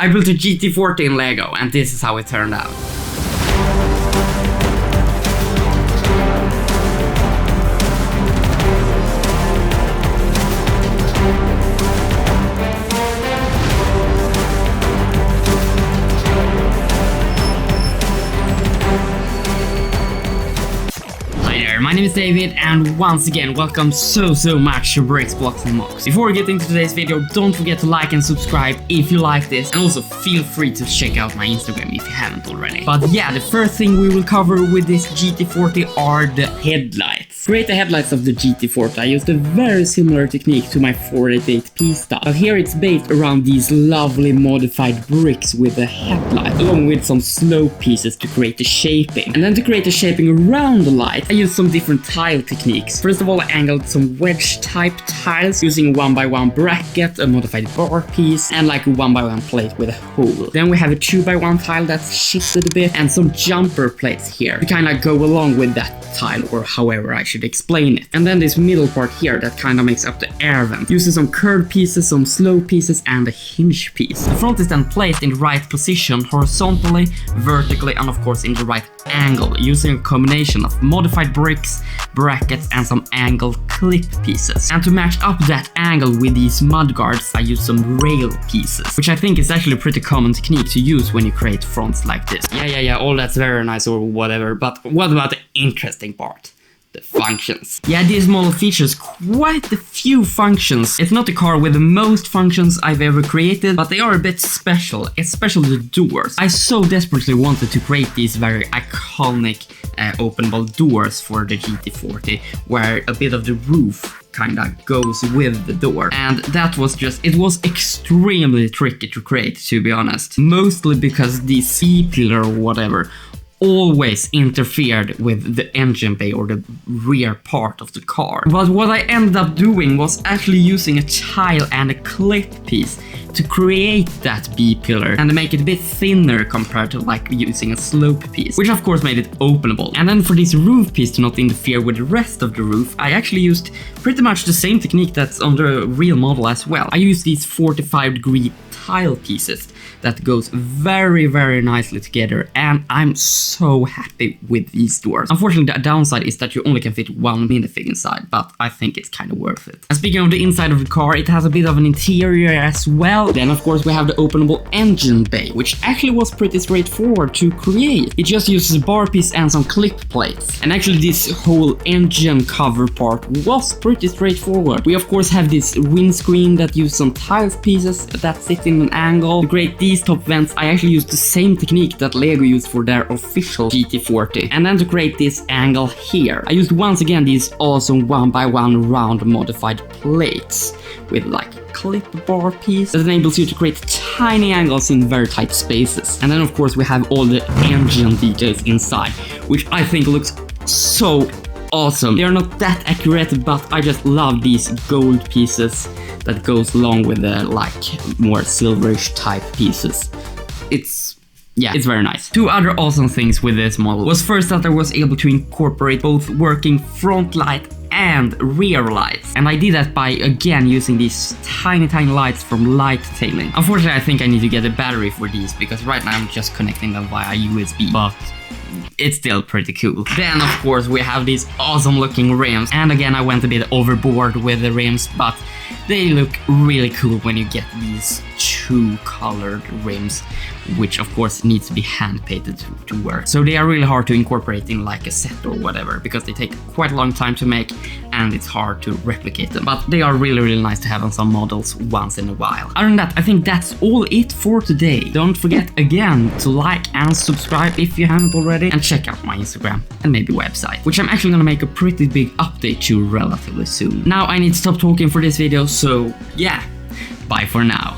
I built a GT40 in Lego, and this is how it turned out. My name is David, and once again, welcome so much to Bricks, Blocks and Mocks. Before we get into today's video, don't forget to like and subscribe if you like this, and also feel free to check out my Instagram if you haven't already. But yeah, the first thing we will cover with this GT40 are the headlights. To create the headlights of the GT40, I used a very similar technique to my 488p stuff, but here it's based around these lovely modified bricks with a headlight, along with some slope pieces to create the shaping. And then to create the shaping around the light, I used some different tile techniques. First of all, I angled some wedge type tiles using a 1x1 bracket, a modified bar piece, and like a 1x1 plate with a hole. Then we have a 2x1 tile that's shifted a bit, and some jumper plates here to kind of go along with that tile, or however I should explain it. And then this middle part here that kind of makes up the air vent, using some curved pieces, some slope pieces, and a hinge piece. The front is then placed in the right position, horizontally, vertically, and of course in the right angle, using a combination of modified bricks, brackets, and some angled clip pieces. And to match up that angle with these mud guards, I used some rail pieces, which I think is actually a pretty common technique to use when you create fronts like this. Yeah, all that's very nice or whatever, but what about the interesting part? The functions. Yeah, this model features quite a few functions. It's not the car with the most functions I've ever created, but they are a bit special, especially the doors. I so desperately wanted to create these very iconic openable doors for the GT40, where a bit of the roof kinda goes with the door, and that was just, it was extremely tricky to create, to be honest, mostly because the C-pillar or whatever always interfered with the engine bay or the rear part of the car. But what I ended up doing was actually using a tile and a clip piece to create that B-pillar and make it a bit thinner compared to like using a slope piece, which of course made it openable. And then for this roof piece to not interfere with the rest of the roof, I actually used pretty much the same technique that's on the real model as well. I used these 45-degree tile pieces that goes very nicely together, and I'm so happy with these doors. Unfortunately, the downside is that you only can fit one minifig inside, but I think it's kind of worth it. And speaking of the inside of the car, it has a bit of an interior as well. Then of course we have the openable engine bay, which actually was pretty straightforward to create. It just uses a bar piece and some clip plates. And actually this whole engine cover part was pretty straightforward. We of course have this windscreen that uses some tiles pieces that sit in an angle. To create these top vents, I actually used the same technique that Lego used for their official GT40. And then to create this angle here, I used once again these awesome 1x1 round modified plates with like clip bar piece that enables you to create tiny angles in very tight spaces. And then of course we have all the engine details inside, which I think looks so awesome. They are not that accurate, but I just love these gold pieces that goes along with the like more silverish type pieces. It's very nice. Two other awesome things with this model was first that I was able to incorporate both working front light and rear lights, and I did that by again using these tiny lights from light tailing. Unfortunately, I think I need to get a battery for these because right now I'm just connecting them via USB, but it's still pretty cool. Then of course we have these awesome looking rims, and again I went a bit overboard with the rims, but they look really cool when you get these two colored rims, which of course needs to be hand painted to work. So they are really hard to incorporate in like a set or whatever, because they take quite a long time to make and it's hard to replicate them. But they are really nice to have on some models once in a while. Other than that, I think that's all it for today. Don't forget again to like and subscribe if you haven't already, and check out my Instagram and maybe website, which I'm actually gonna make a pretty big update to relatively soon. Now I need to stop talking for this video, so yeah, bye for now.